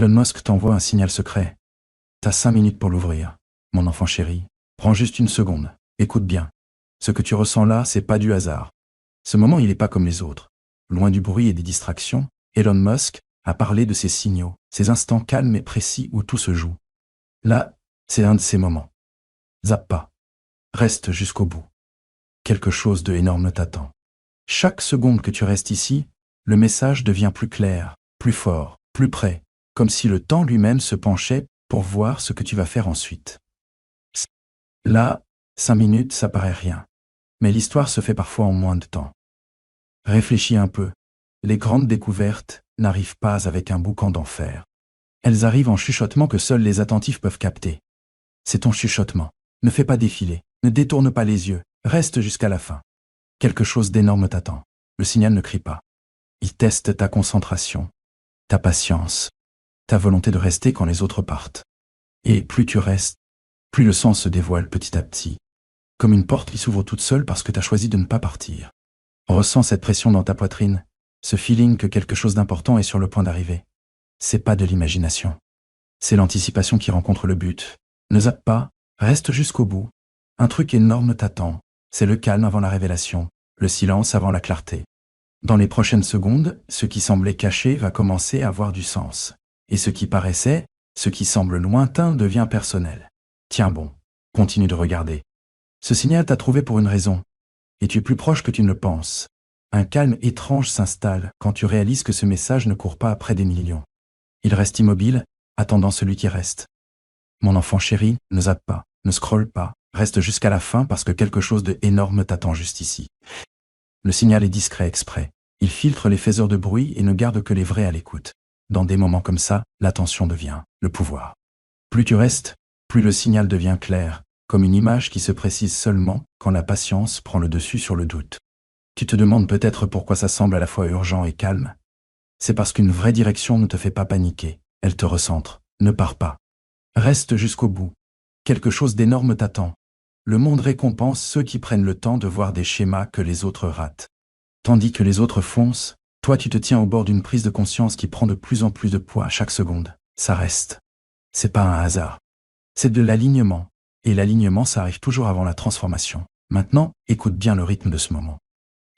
Elon Musk t'envoie un signal secret. T'as 5 minutes pour l'ouvrir. Mon enfant chéri, prends juste une seconde. Écoute bien. Ce que tu ressens là, c'est pas du hasard. Ce moment, il n'est pas comme les autres. Loin du bruit et des distractions, Elon Musk a parlé de ces signaux, ces instants calmes et précis où tout se joue. Là, c'est un de ces moments. Zappe pas. Reste jusqu'au bout. Quelque chose de énorme t'attend. Chaque seconde que tu restes ici, le message devient plus clair, plus fort, plus près, comme si le temps lui-même se penchait pour voir ce que tu vas faire ensuite. Là, 5 minutes, ça paraît rien. Mais l'histoire se fait parfois en moins de temps. Réfléchis un peu. Les grandes découvertes n'arrivent pas avec un boucan d'enfer. Elles arrivent en chuchotement que seuls les attentifs peuvent capter. C'est ton chuchotement. Ne fais pas défiler. Ne détourne pas les yeux. Reste jusqu'à la fin. Quelque chose d'énorme t'attend. Le signal ne crie pas. Il teste ta concentration, ta patience, ta volonté de rester quand les autres partent. Et plus tu restes, plus le sens se dévoile petit à petit. Comme une porte qui s'ouvre toute seule parce que tu as choisi de ne pas partir. Ressens cette pression dans ta poitrine, ce feeling que quelque chose d'important est sur le point d'arriver. C'est pas de l'imagination. C'est l'anticipation qui rencontre le but. Ne zappe pas, reste jusqu'au bout. Un truc énorme t'attend. C'est le calme avant la révélation, le silence avant la clarté. Dans les prochaines secondes, ce qui semblait caché va commencer à avoir du sens. Et ce qui paraissait, ce qui semble lointain devient personnel. Tiens bon, continue de regarder. Ce signal t'a trouvé pour une raison. Et tu es plus proche que tu ne le penses. Un calme étrange s'installe quand tu réalises que ce message ne court pas après des millions. Il reste immobile, attendant celui qui reste. Mon enfant chéri, ne zappe pas, ne scrolle pas, reste jusqu'à la fin parce que quelque chose d'énorme t'attend juste ici. Le signal est discret exprès. Il filtre les faiseurs de bruit et ne garde que les vrais à l'écoute. Dans des moments comme ça, l'attention devient le pouvoir. Plus tu restes, plus le signal devient clair, comme une image qui se précise seulement quand la patience prend le dessus sur le doute. Tu te demandes peut-être pourquoi ça semble à la fois urgent et calme. C'est parce qu'une vraie direction ne te fait pas paniquer, elle te recentre. Ne pars pas. Reste jusqu'au bout. Quelque chose d'énorme t'attend. Le monde récompense ceux qui prennent le temps de voir des schémas que les autres ratent. Tandis que les autres foncent, toi tu te tiens au bord d'une prise de conscience qui prend de plus en plus de poids à chaque seconde. Ça reste. C'est pas un hasard. C'est de l'alignement. Et l'alignement, ça arrive toujours avant la transformation. Maintenant, écoute bien le rythme de ce moment.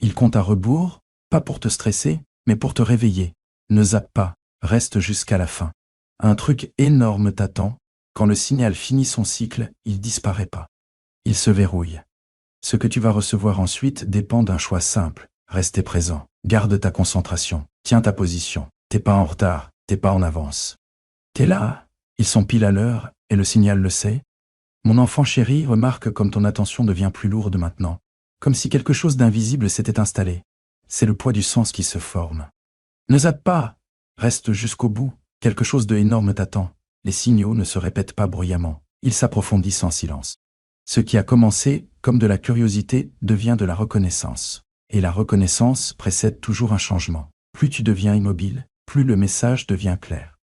Il compte à rebours, pas pour te stresser, mais pour te réveiller. Ne zappe pas, reste jusqu'à la fin. Un truc énorme t'attend. Quand le signal finit son cycle, il disparaît pas. Il se verrouille. Ce que tu vas recevoir ensuite dépend d'un choix simple. Rester présent. Garde ta concentration. Tiens ta position. T'es pas en retard, t'es pas en avance. T'es là, ils sont pile à l'heure, et le signal le sait. Mon enfant chéri, remarque comme ton attention devient plus lourde maintenant. Comme si quelque chose d'invisible s'était installé. C'est le poids du sens qui se forme. Ne zappe pas. Reste jusqu'au bout. Quelque chose d'énorme t'attend. Les signaux ne se répètent pas bruyamment. Ils s'approfondissent en silence. Ce qui a commencé comme de la curiosité devient de la reconnaissance. Et la reconnaissance précède toujours un changement. Plus tu deviens immobile, plus le message devient clair.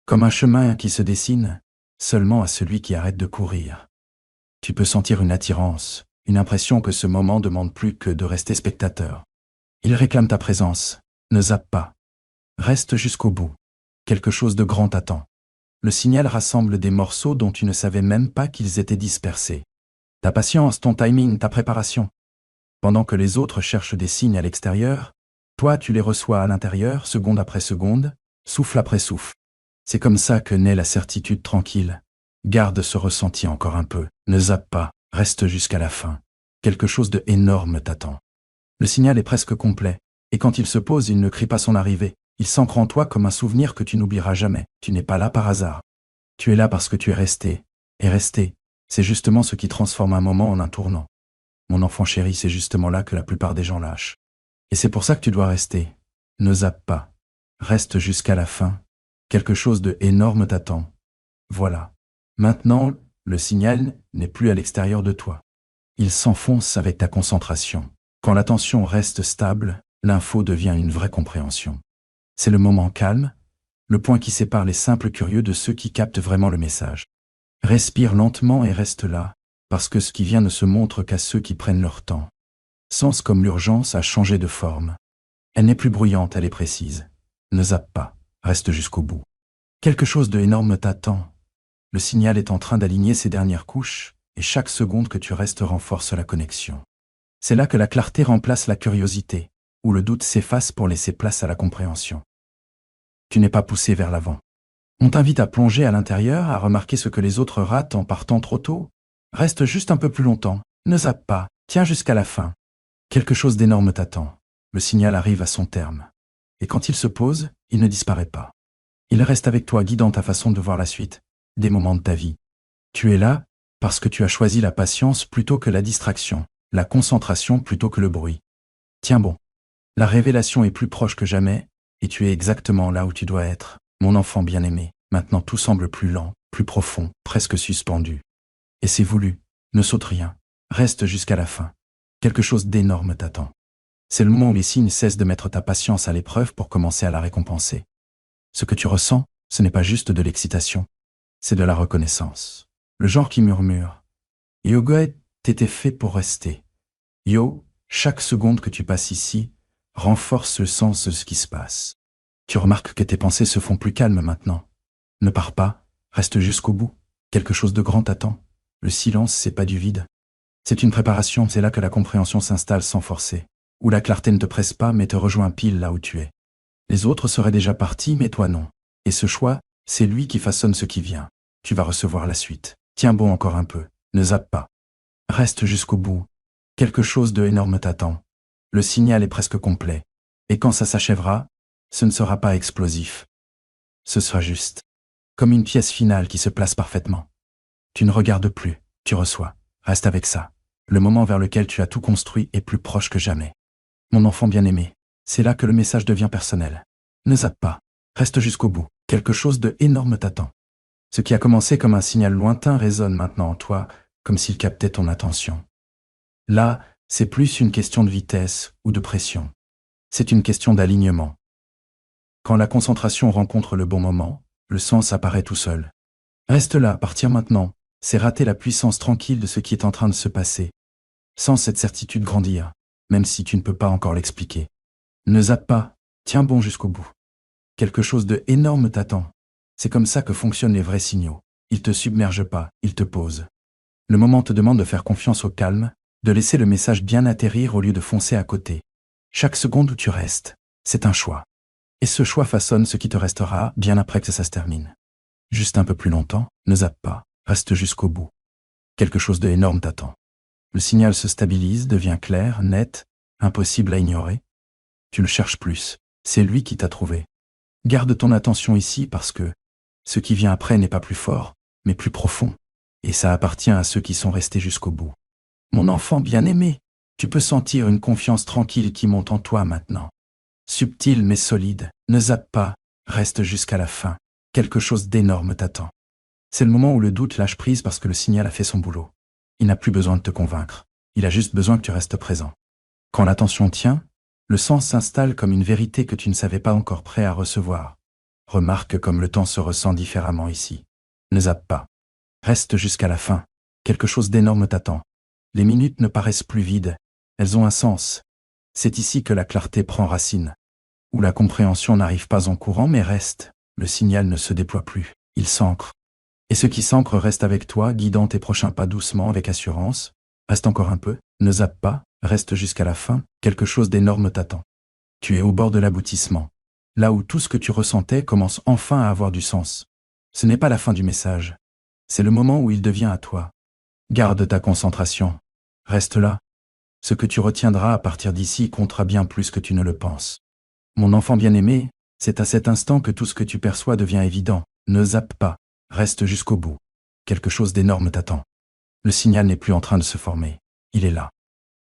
Comme un chemin qui se dessine, seulement à celui qui arrête de courir. Tu peux sentir une attirance, une impression que ce moment demande plus que de rester spectateur. Il réclame ta présence. Ne zappe pas. Reste jusqu'au bout. Quelque chose de grand t'attend. Le signal rassemble des morceaux dont tu ne savais même pas qu'ils étaient dispersés. Ta patience, ton timing, ta préparation. Pendant que les autres cherchent des signes à l'extérieur, toi tu les reçois à l'intérieur, seconde après seconde, souffle après souffle. C'est comme ça que naît la certitude tranquille. Garde ce ressenti encore un peu, ne zappe pas, reste jusqu'à la fin. Quelque chose d'énorme t'attend. Le signal est presque complet, et quand il se pose, il ne crie pas son arrivée. Il s'ancre en toi comme un souvenir que tu n'oublieras jamais. Tu n'es pas là par hasard. Tu es là parce que tu es resté. Et rester, c'est justement ce qui transforme un moment en un tournant. Mon enfant chéri, c'est justement là que la plupart des gens lâchent. Et c'est pour ça que tu dois rester. Ne zappe pas. Reste jusqu'à la fin. Quelque chose d'énorme t'attend. Voilà. Maintenant, le signal n'est plus à l'extérieur de toi. Il s'enfonce avec ta concentration. Quand l'attention reste stable, l'info devient une vraie compréhension. C'est le moment calme, le point qui sépare les simples curieux de ceux qui captent vraiment le message. Respire lentement et reste là, parce que ce qui vient ne se montre qu'à ceux qui prennent leur temps. Sens comme l'urgence a changé de forme. Elle n'est plus bruyante, elle est précise. Ne zappe pas. reste jusqu'au bout. Quelque chose de énorme t'attend. Le signal est en train d'aligner ses dernières couches, et chaque seconde que tu restes renforce la connexion. C'est là que la clarté remplace la curiosité, où le doute s'efface pour laisser place à la compréhension. Tu n'es pas poussé vers l'avant. On t'invite à plonger à l'intérieur, à remarquer ce que les autres ratent en partant trop tôt. Reste juste un peu plus longtemps, ne zappe pas, tiens jusqu'à la fin. Quelque chose d'énorme t'attend. Le signal arrive à son terme. Et quand il se pose, il ne disparaît pas. Il reste avec toi, guidant ta façon de voir la suite, des moments de ta vie. Tu es là parce que tu as choisi la patience plutôt que la distraction, la concentration plutôt que le bruit. Tiens bon, la révélation est plus proche que jamais, et tu es exactement là où tu dois être, mon enfant bien-aimé. Maintenant tout semble plus lent, plus profond, presque suspendu. Et c'est voulu, ne saute rien, reste jusqu'à la fin. Quelque chose d'énorme t'attend. C'est le moment où les signes cessent de mettre ta patience à l'épreuve pour commencer à la récompenser. Ce que tu ressens, ce n'est pas juste de l'excitation, c'est de la reconnaissance. Le genre qui murmure « Yo, Goethe, t'étais fait pour rester. Yo, chaque seconde que tu passes ici renforce le sens de ce qui se passe. » Tu remarques que tes pensées se font plus calmes maintenant. Ne pars pas, reste jusqu'au bout. Quelque chose de grand t'attend. Le silence, c'est pas du vide. C'est une préparation, c'est là que la compréhension s'installe sans forcer. Où la clarté ne te presse pas mais te rejoint pile là où tu es. Les autres seraient déjà partis, mais toi non. Et ce choix, c'est lui qui façonne ce qui vient. Tu vas recevoir la suite. Tiens bon encore un peu, ne zappe pas. Reste jusqu'au bout. Quelque chose de énorme t'attend. Le signal est presque complet. Et quand ça s'achèvera, ce ne sera pas explosif. Ce sera juste. Comme une pièce finale qui se place parfaitement. Tu ne regardes plus, tu reçois. Reste avec ça. Le moment vers lequel tu as tout construit est plus proche que jamais. Mon enfant bien-aimé, c'est là que le message devient personnel. Ne zappe pas. Reste jusqu'au bout. Quelque chose de énorme t'attend. Ce qui a commencé comme un signal lointain résonne maintenant en toi, comme s'il captait ton attention. Là, c'est plus une question de vitesse ou de pression. C'est une question d'alignement. Quand la concentration rencontre le bon moment, le sens apparaît tout seul. Reste là, partir maintenant, c'est rater la puissance tranquille de ce qui est en train de se passer. Sans cette certitude grandir, même si tu ne peux pas encore l'expliquer. Ne zappe pas, tiens bon jusqu'au bout. Quelque chose de énorme t'attend. C'est comme ça que fonctionnent les vrais signaux. Ils te submergent pas, ils te posent. Le moment te demande de faire confiance au calme, de laisser le message bien atterrir au lieu de foncer à côté. Chaque seconde où tu restes, c'est un choix. Et ce choix façonne ce qui te restera bien après que ça se termine. Juste un peu plus longtemps, ne zappe pas, reste jusqu'au bout. Quelque chose de énorme t'attend. Le signal se stabilise, devient clair, net, impossible à ignorer. Tu le cherches plus, c'est lui qui t'a trouvé. Garde ton attention ici parce que ce qui vient après n'est pas plus fort, mais plus profond. Et ça appartient à ceux qui sont restés jusqu'au bout. Mon enfant bien-aimé, tu peux sentir une confiance tranquille qui monte en toi maintenant. Subtile mais solide, ne zappe pas, reste jusqu'à la fin. Quelque chose d'énorme t'attend. C'est le moment où le doute lâche prise parce que le signal a fait son boulot. Il n'a plus besoin de te convaincre, il a juste besoin que tu restes présent. Quand l'attention tient, le sens s'installe comme une vérité que tu ne savais pas encore prêt à recevoir. Remarque comme le temps se ressent différemment ici. Ne zappe pas. Reste jusqu'à la fin. Quelque chose d'énorme t'attend. Les minutes ne paraissent plus vides. Elles ont un sens. C'est ici que la clarté prend racine. Où la compréhension n'arrive pas en courant mais reste. Le signal ne se déploie plus. Il s'ancre. Et ce qui s'ancre reste avec toi, guidant tes prochains pas doucement avec assurance. Reste encore un peu. Ne zappe pas. Reste jusqu'à la fin. Quelque chose d'énorme t'attend. Tu es au bord de l'aboutissement. Là où tout ce que tu ressentais commence enfin à avoir du sens. Ce n'est pas la fin du message. C'est le moment où il devient à toi. Garde ta concentration. Reste là. Ce que tu retiendras à partir d'ici comptera bien plus que tu ne le penses. Mon enfant bien-aimé, c'est à cet instant que tout ce que tu perçois devient évident. Ne zappe pas. Reste jusqu'au bout. Quelque chose d'énorme t'attend. Le signal n'est plus en train de se former. Il est là.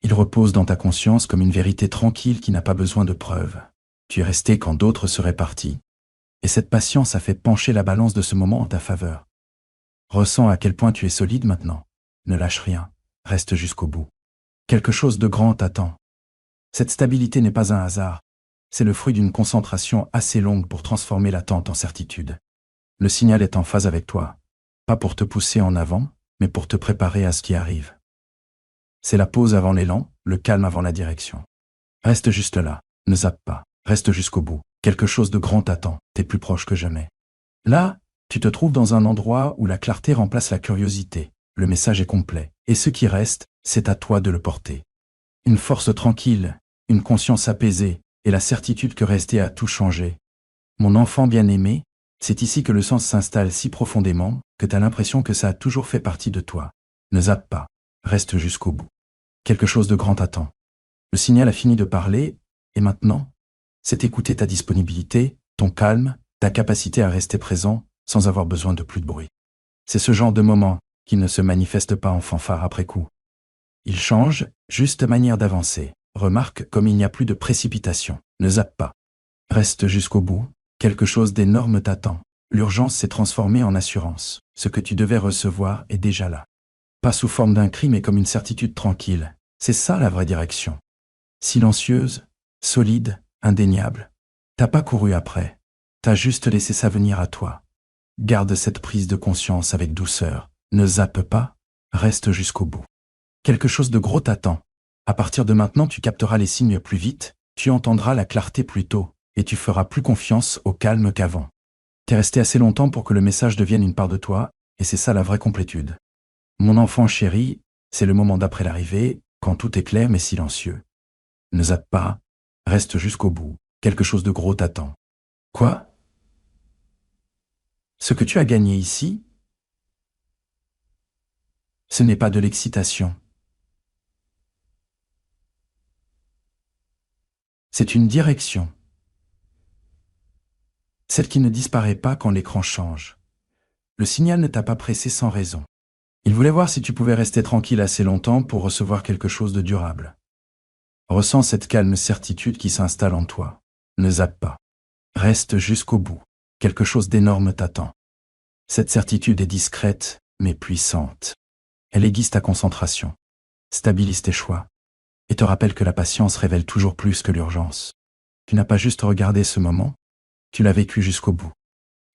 Il repose dans ta conscience comme une vérité tranquille qui n'a pas besoin de preuves. Tu es resté quand d'autres seraient partis. Et cette patience a fait pencher la balance de ce moment en ta faveur. Ressens à quel point tu es solide maintenant. Ne lâche rien. Reste jusqu'au bout. Quelque chose de grand t'attend. Cette stabilité n'est pas un hasard. C'est le fruit d'une concentration assez longue pour transformer l'attente en certitude. Le signal est en phase avec toi. Pas pour te pousser en avant, mais pour te préparer à ce qui arrive. C'est la pause avant l'élan, le calme avant la direction. Reste juste là. Ne zappe pas. Reste jusqu'au bout. Quelque chose de grand t'attend, t'es plus proche que jamais. Là, tu te trouves dans un endroit où la clarté remplace la curiosité. Le message est complet, et ce qui reste, c'est à toi de le porter. Une force tranquille, une conscience apaisée, et la certitude que rester a tout changé. Mon enfant bien-aimé, c'est ici que le sens s'installe si profondément que t'as l'impression que ça a toujours fait partie de toi. Ne zappe pas, reste jusqu'au bout. Quelque chose de grand t'attend. Le signal a fini de parler, et maintenant, c'est écouter ta disponibilité, ton calme, ta capacité à rester présent sans avoir besoin de plus de bruit. C'est ce genre de moment qui ne se manifeste pas en fanfare après coup. Il change, juste manière d'avancer. Remarque comme il n'y a plus de précipitation. Ne zappe pas. Reste jusqu'au bout. Quelque chose d'énorme t'attend. L'urgence s'est transformée en assurance. Ce que tu devais recevoir est déjà là. Pas sous forme d'un cri mais comme une certitude tranquille. C'est ça la vraie direction. Silencieuse, solide, indéniable. T'as pas couru après. T'as juste laissé ça venir à toi. Garde cette prise de conscience avec douceur. Ne zappe pas. Reste jusqu'au bout. Quelque chose de gros t'attend. À partir de maintenant, tu capteras les signes plus vite, tu entendras la clarté plus tôt, et tu feras plus confiance au calme qu'avant. T'es resté assez longtemps pour que le message devienne une part de toi, et c'est ça la vraie complétude. Mon enfant chéri, c'est le moment d'après l'arrivée, quand tout est clair mais silencieux. Ne zappe pas, reste jusqu'au bout, quelque chose de gros t'attend. Quoi? Ce que tu as gagné ici, ce n'est pas de l'excitation. C'est une direction. Celle qui ne disparaît pas quand l'écran change. Le signal ne t'a pas pressé sans raison. Il voulait voir si tu pouvais rester tranquille assez longtemps pour recevoir quelque chose de durable. Ressens cette calme certitude qui s'installe en toi. Ne zappe pas. Reste jusqu'au bout. Quelque chose d'énorme t'attend. Cette certitude est discrète, mais puissante. Elle aiguise ta concentration, stabilise tes choix, et te rappelle que la patience révèle toujours plus que l'urgence. Tu n'as pas juste regardé ce moment, tu l'as vécu jusqu'au bout.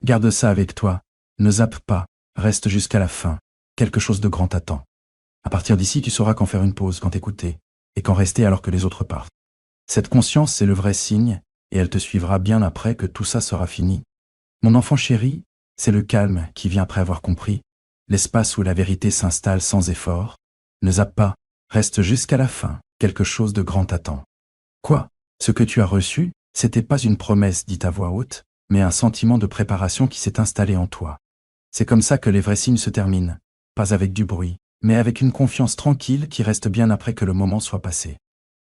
Garde ça avec toi, ne zappe pas, reste jusqu'à la fin, quelque chose de grand t'attend. À partir d'ici, tu sauras quand faire une pause, quand écouter, et quand rester alors que les autres partent. Cette conscience, c'est le vrai signe, et elle te suivra bien après que tout ça sera fini. Mon enfant chéri, c'est le calme qui vient après avoir compris, l'espace où la vérité s'installe sans effort. Ne zappe pas, reste jusqu'à la fin, quelque chose de grand t'attend. Quoi? Ce que tu as reçu, c'était pas une promesse dite à voix haute, mais un sentiment de préparation qui s'est installé en toi. C'est comme ça que les vrais signes se terminent, pas avec du bruit, mais avec une confiance tranquille qui reste bien après que le moment soit passé.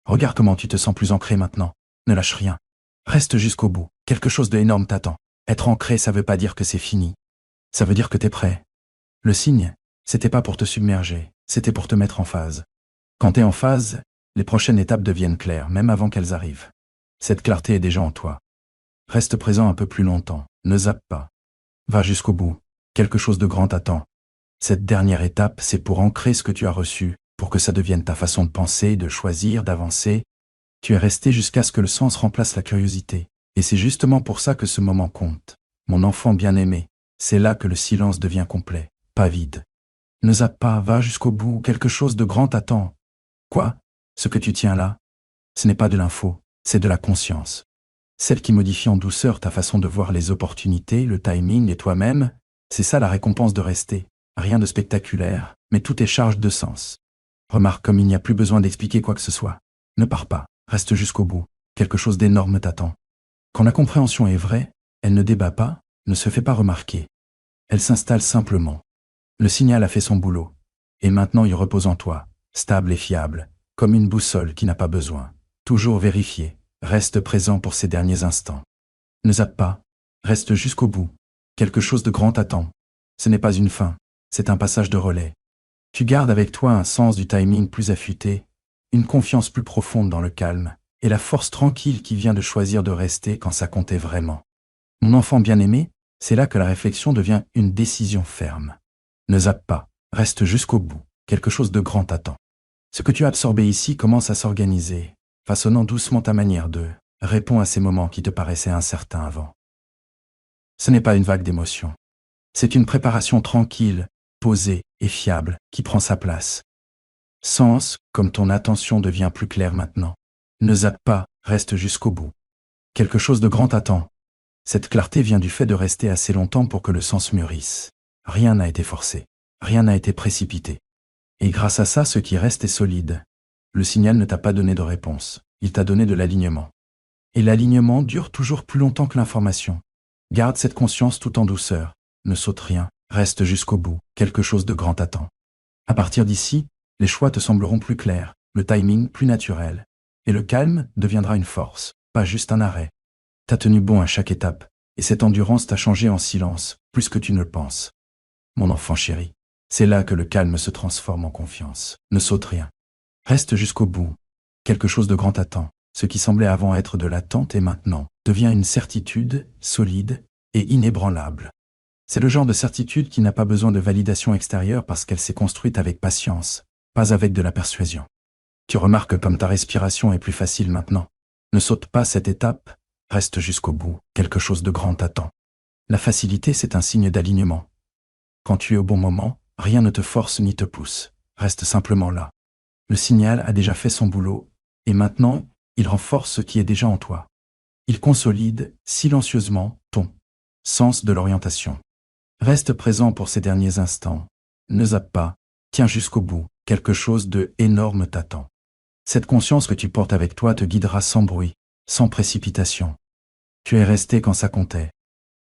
Regarde comment tu te sens plus ancré maintenant, ne lâche rien. Reste jusqu'au bout, quelque chose d'énorme t'attend. Être ancré, ça veut pas dire que c'est fini. Ça veut dire que t'es prêt. Le signe, c'était pas pour te submerger, c'était pour te mettre en phase. Quand t'es en phase, les prochaines étapes deviennent claires, même avant qu'elles arrivent. Cette clarté est déjà en toi. Reste présent un peu plus longtemps, ne zappe pas. Va jusqu'au bout, quelque chose de grand t'attend. Cette dernière étape, c'est pour ancrer ce que tu as reçu, pour que ça devienne ta façon de penser, de choisir, d'avancer. Tu es resté jusqu'à ce que le sens remplace la curiosité. Et c'est justement pour ça que ce moment compte. Mon enfant bien-aimé, c'est là que le silence devient complet, pas vide. Ne zappe pas, va jusqu'au bout, quelque chose de grand t'attend. Quoi? Ce que tu tiens là? Ce n'est pas de l'info, c'est de la conscience. Celle qui modifie en douceur ta façon de voir les opportunités, le timing et toi-même, c'est ça la récompense de rester. Rien de spectaculaire, mais tout est charge de sens. Remarque comme il n'y a plus besoin d'expliquer quoi que ce soit. Ne pars pas, reste jusqu'au bout, quelque chose d'énorme t'attend. Quand la compréhension est vraie, elle ne débat pas, ne se fait pas remarquer. Elle s'installe simplement. Le signal a fait son boulot. Et maintenant il repose en toi, stable et fiable, comme une boussole qui n'a pas besoin. Toujours vérifier, reste présent pour ces derniers instants. Ne zappe pas, reste jusqu'au bout. Quelque chose de grand t'attend. Ce n'est pas une fin, c'est un passage de relais. Tu gardes avec toi un sens du timing plus affûté, une confiance plus profonde dans le calme, et la force tranquille qui vient de choisir de rester quand ça comptait vraiment. Mon enfant bien-aimé, c'est là que la réflexion devient une décision ferme. Ne zappe pas, reste jusqu'au bout, quelque chose de grand t'attend. Ce que tu as absorbé ici commence à s'organiser, façonnant doucement ta manière de répondre à ces moments qui te paraissaient incertains avant. Ce n'est pas une vague d'émotions. C'est une préparation tranquille, posée et fiable qui prend sa place. Sens, comme ton attention devient plus claire maintenant. Ne zappe pas, reste jusqu'au bout. Quelque chose de grand t'attend. Cette clarté vient du fait de rester assez longtemps pour que le sens mûrisse. Rien n'a été forcé. Rien n'a été précipité. Et grâce à ça, ce qui reste est solide. Le signal ne t'a pas donné de réponse. Il t'a donné de l'alignement. Et l'alignement dure toujours plus longtemps que l'information. Garde cette conscience tout en douceur. Ne saute rien. Reste jusqu'au bout. Quelque chose de grand t'attend. À partir d'ici, les choix te sembleront plus clairs, le timing plus naturel. Et le calme deviendra une force, pas juste un arrêt. T'as tenu bon à chaque étape, et cette endurance t'a changé en silence, plus que tu ne le penses. Mon enfant chéri, c'est là que le calme se transforme en confiance. Ne saute rien. Reste jusqu'au bout. Quelque chose de grand t'attend. Ce qui semblait avant être de l'attente et maintenant devient une certitude solide et inébranlable. C'est le genre de certitude qui n'a pas besoin de validation extérieure parce qu'elle s'est construite avec patience, pas avec de la persuasion. Tu remarques comme ta respiration est plus facile maintenant. Ne saute pas cette étape, reste jusqu'au bout, quelque chose de grand t'attend. La facilité, c'est un signe d'alignement. Quand tu es au bon moment, rien ne te force ni te pousse, reste simplement là. Le signal a déjà fait son boulot, et maintenant, il renforce ce qui est déjà en toi. Il consolide, silencieusement, ton sens de l'orientation. Reste présent pour ces derniers instants. Ne zappe pas, tiens jusqu'au bout, quelque chose de énorme t'attend. Cette conscience que tu portes avec toi te guidera sans bruit, sans précipitation. Tu es resté quand ça comptait.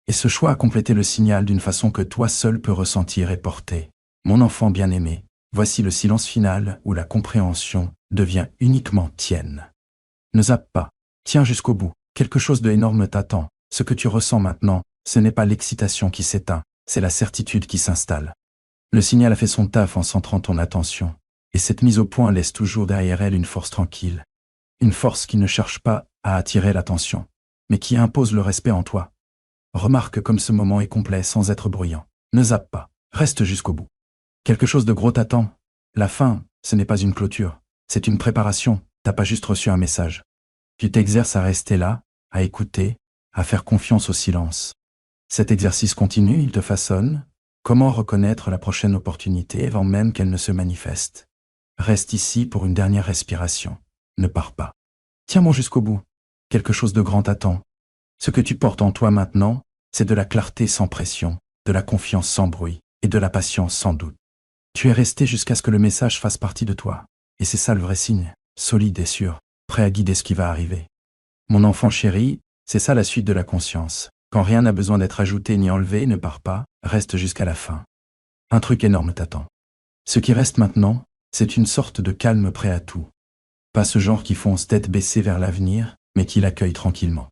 Et ce choix a complété le signal d'une façon que toi seul peux ressentir et porter. Mon enfant bien-aimé, voici le silence final où la compréhension devient uniquement tienne. Ne zappe pas, tiens jusqu'au bout, quelque chose d'énorme t'attend. Ce que tu ressens maintenant, ce n'est pas l'excitation qui s'éteint, c'est la certitude qui s'installe. Le signal a fait son taf en centrant ton attention, et cette mise au point laisse toujours derrière elle une force tranquille. Une force qui ne cherche pas à attirer l'attention, mais qui impose le respect en toi. Remarque comme ce moment est complet sans être bruyant. Ne zappe pas, reste jusqu'au bout. Quelque chose de gros t'attend. La fin, ce n'est pas une clôture, c'est une préparation, t'as pas juste reçu un message. Tu t'exerces à rester là, à écouter, à faire confiance au silence. Cet exercice continu, il te façonne. Comment reconnaître la prochaine opportunité avant même qu'elle ne se manifeste? Reste ici pour une dernière respiration. Ne pars pas. Tiens-moi jusqu'au bout. Quelque chose de grand t'attend. Ce que tu portes en toi maintenant, c'est de la clarté sans pression, de la confiance sans bruit et de la patience sans doute. Tu es resté jusqu'à ce que le message fasse partie de toi. Et c'est ça le vrai signe, solide et sûr, prêt à guider ce qui va arriver. Mon enfant chéri, c'est ça la suite de la conscience. Quand rien n'a besoin d'être ajouté ni enlevé, ne pars pas, reste jusqu'à la fin. Un truc énorme t'attend. Ce qui reste maintenant, c'est une sorte de calme prêt à tout. Pas ce genre qui fonce tête baissée vers l'avenir, mais qui l'accueille tranquillement.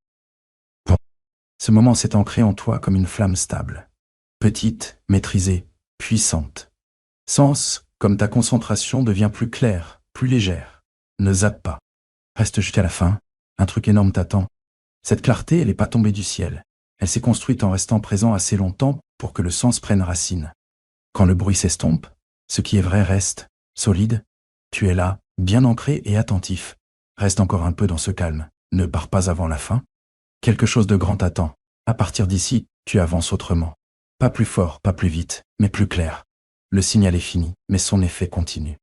Ce moment s'est ancré en toi comme une flamme stable. Petite, maîtrisée, puissante. Sens, comme ta concentration devient plus claire, plus légère. Ne zappe pas. Reste jusqu'à la fin, un truc énorme t'attend. Cette clarté, elle n'est pas tombée du ciel. Elle s'est construite en restant présent assez longtemps pour que le sens prenne racine. Quand le bruit s'estompe, ce qui est vrai reste, solide. Tu es là, bien ancré et attentif. Reste encore un peu dans ce calme. Ne pars pas avant la fin. Quelque chose de grand t'attend. À partir d'ici, tu avances autrement. Pas plus fort, pas plus vite, mais plus clair. Le signal est fini, mais son effet continue.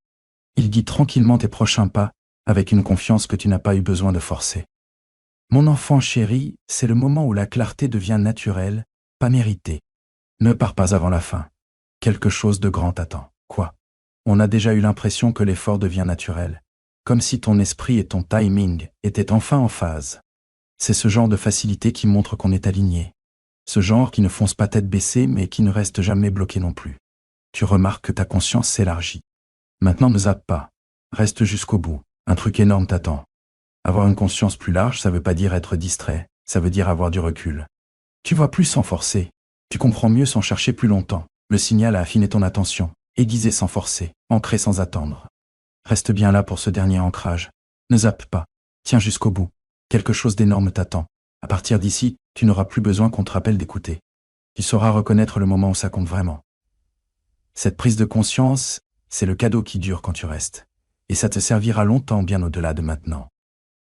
Il guide tranquillement tes prochains pas, avec une confiance que tu n'as pas eu besoin de forcer. Mon enfant chéri, c'est le moment où la clarté devient naturelle, pas méritée. Ne pars pas avant la fin. Quelque chose de grand t'attend. Quoi? On a déjà eu l'impression que l'effort devient naturel. Comme si ton esprit et ton timing étaient enfin en phase. C'est ce genre de facilité qui montre qu'on est aligné. Ce genre qui ne fonce pas tête baissée mais qui ne reste jamais bloqué non plus. Tu remarques que ta conscience s'élargit. Maintenant ne zappe pas. Reste jusqu'au bout. Un truc énorme t'attend. Avoir une conscience plus large, ça veut pas dire être distrait, ça veut dire avoir du recul. Tu vois plus sans forcer. Tu comprends mieux sans chercher plus longtemps. Le signal a affiné ton attention, aiguisé sans forcer, ancré sans attendre. Reste bien là pour ce dernier ancrage. Ne zappe pas. Tiens jusqu'au bout. Quelque chose d'énorme t'attend. À partir d'ici, tu n'auras plus besoin qu'on te rappelle d'écouter. Tu sauras reconnaître le moment où ça compte vraiment. Cette prise de conscience, c'est le cadeau qui dure quand tu restes. Et ça te servira longtemps bien au-delà de maintenant.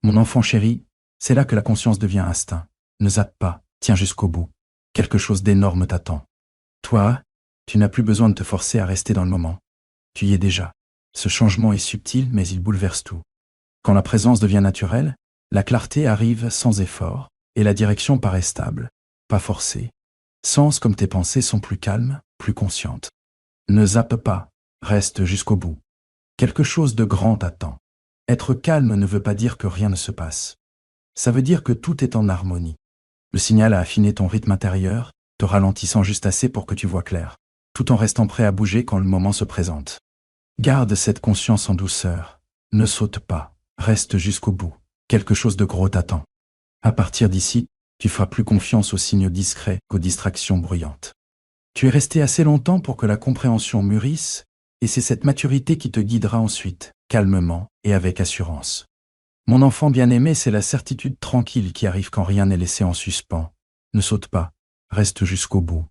Mon enfant chéri, c'est là que la conscience devient instinct. Ne zappe pas, tiens jusqu'au bout. Quelque chose d'énorme t'attend. Toi, tu n'as plus besoin de te forcer à rester dans le moment. Tu y es déjà. Ce changement est subtil, mais il bouleverse tout. Quand la présence devient naturelle, la clarté arrive sans effort, et la direction paraît stable, pas forcée. Sens comme tes pensées sont plus calmes, plus conscientes. Ne zappe pas, reste jusqu'au bout. Quelque chose de grand t'attend. Être calme ne veut pas dire que rien ne se passe. Ça veut dire que tout est en harmonie. Le signal a affiné ton rythme intérieur, te ralentissant juste assez pour que tu vois clair, tout en restant prêt à bouger quand le moment se présente. Garde cette conscience en douceur. Ne saute pas, reste jusqu'au bout. Quelque chose de gros t'attend. À partir d'ici, tu feras plus confiance aux signes discrets qu'aux distractions bruyantes. Tu es resté assez longtemps pour que la compréhension mûrisse, et c'est cette maturité qui te guidera ensuite, calmement et avec assurance. Mon enfant bien-aimé, c'est la certitude tranquille qui arrive quand rien n'est laissé en suspens. Ne saute pas, reste jusqu'au bout.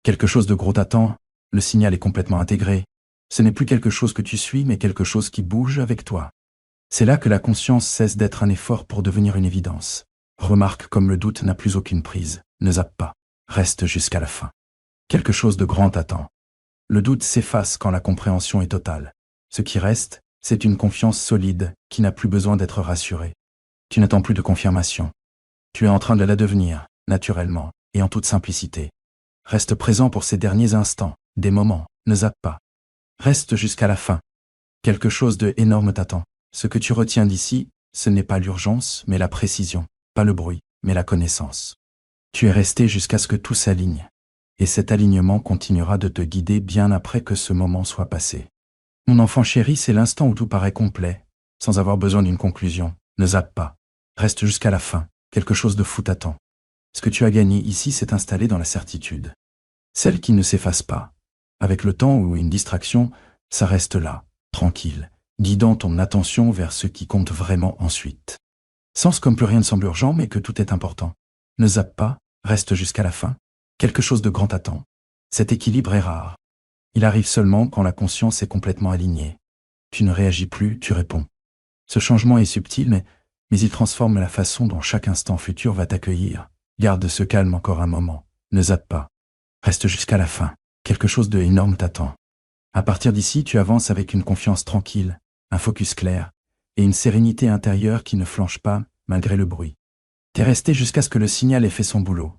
Quelque chose de gros t'attend, le signal est complètement intégré. Ce n'est plus quelque chose que tu suis, mais quelque chose qui bouge avec toi. C'est là que la conscience cesse d'être un effort pour devenir une évidence. Remarque comme le doute n'a plus aucune prise. Ne zappe pas, reste jusqu'à la fin. Quelque chose de grand t'attend. Le doute s'efface quand la compréhension est totale. Ce qui reste, c'est une confiance solide qui n'a plus besoin d'être rassurée. Tu n'attends plus de confirmation. Tu es en train de la devenir, naturellement, et en toute simplicité. Reste présent pour ces derniers instants, des moments, ne zappe pas. Reste jusqu'à la fin. Quelque chose de énorme t'attend. Ce que tu retiens d'ici, ce n'est pas l'urgence, mais la précision, pas le bruit, mais la connaissance. Tu es resté jusqu'à ce que tout s'aligne. Et cet alignement continuera de te guider bien après que ce moment soit passé. Mon enfant chéri, c'est l'instant où tout paraît complet, sans avoir besoin d'une conclusion. Ne zappe pas. Reste jusqu'à la fin. Quelque chose de fou t'attend. Ce que tu as gagné ici s'est installé dans la certitude. Celle qui ne s'efface pas. Avec le temps ou une distraction, ça reste là, tranquille, guidant ton attention vers ce qui compte vraiment ensuite. Sens comme plus rien ne semble urgent, mais que tout est important. Ne zappe pas, reste jusqu'à la fin. Quelque chose de grand t'attend. Cet équilibre est rare. Il arrive seulement quand la conscience est complètement alignée. Tu ne réagis plus, tu réponds. Ce changement est subtil, mais il transforme la façon dont chaque instant futur va t'accueillir. Garde ce calme encore un moment. Ne zappe pas. Reste jusqu'à la fin. Quelque chose de énorme t'attend. À partir d'ici, tu avances avec une confiance tranquille, un focus clair, et une sérénité intérieure qui ne flanche pas, malgré le bruit. T'es resté jusqu'à ce que le signal ait fait son boulot.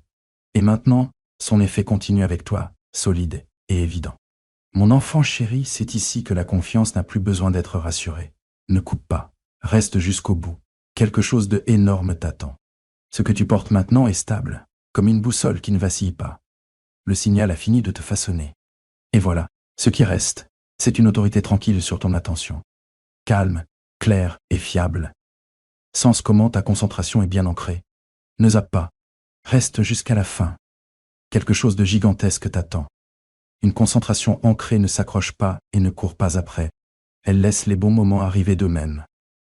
Et maintenant, son effet continue avec toi, solide et évident. Mon enfant chéri, c'est ici que la confiance n'a plus besoin d'être rassurée. Ne coupe pas, reste jusqu'au bout. Quelque chose de énorme t'attend. Ce que tu portes maintenant est stable, comme une boussole qui ne vacille pas. Le signal a fini de te façonner. Et voilà, ce qui reste, c'est une autorité tranquille sur ton attention. Calme, claire et fiable. Sens comment ta concentration est bien ancrée. Ne zappe pas, reste jusqu'à la fin. Quelque chose de gigantesque t'attend. Une concentration ancrée ne s'accroche pas et ne court pas après. Elle laisse les bons moments arriver d'eux-mêmes.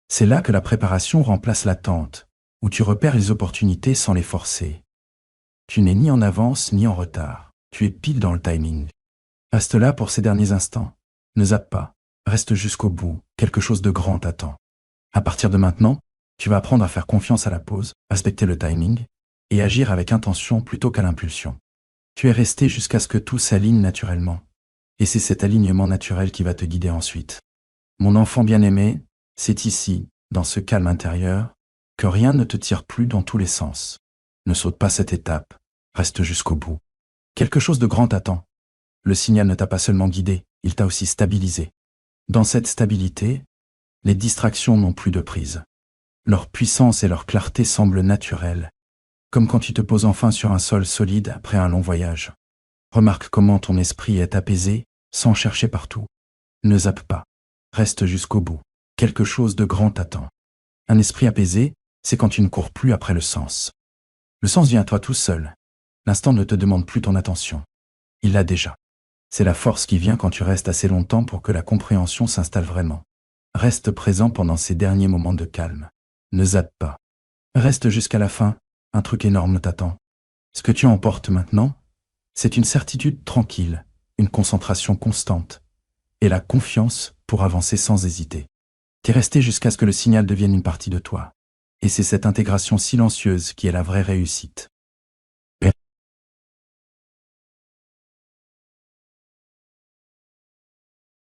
C'est là que la préparation remplace l'attente, où tu repères les opportunités sans les forcer. Tu n'es ni en avance ni en retard. Tu es pile dans le timing. Reste là pour ces derniers instants. Ne zappe pas. Reste jusqu'au bout. Quelque chose de grand t'attend. À partir de maintenant, tu vas apprendre à faire confiance à la pause, respecter le timing et agir avec intention plutôt qu'à l'impulsion. Tu es resté jusqu'à ce que tout s'aligne naturellement. Et c'est cet alignement naturel qui va te guider ensuite. Mon enfant bien-aimé, c'est ici, dans ce calme intérieur, que rien ne te tire plus dans tous les sens. Ne saute pas cette étape. Reste jusqu'au bout. Quelque chose de grand t'attend. Le signal ne t'a pas seulement guidé, il t'a aussi stabilisé. Dans cette stabilité, les distractions n'ont plus de prise. Leur puissance et leur clarté semblent naturelles, comme quand tu te poses enfin sur un sol solide après un long voyage. Remarque comment ton esprit est apaisé, sans chercher partout. Ne zappe pas. Reste jusqu'au bout. Quelque chose de grand t'attend. Un esprit apaisé, c'est quand tu ne cours plus après le sens. Le sens vient à toi tout seul. L'instant ne te demande plus ton attention. Il l'a déjà. C'est la force qui vient quand tu restes assez longtemps pour que la compréhension s'installe vraiment. Reste présent pendant ces derniers moments de calme. Ne zappe pas. Reste jusqu'à la fin, un truc énorme t'attend. Ce que tu emportes maintenant, c'est une certitude tranquille, une concentration constante, et la confiance pour avancer sans hésiter. T'es resté jusqu'à ce que le signal devienne une partie de toi. Et c'est cette intégration silencieuse qui est la vraie réussite.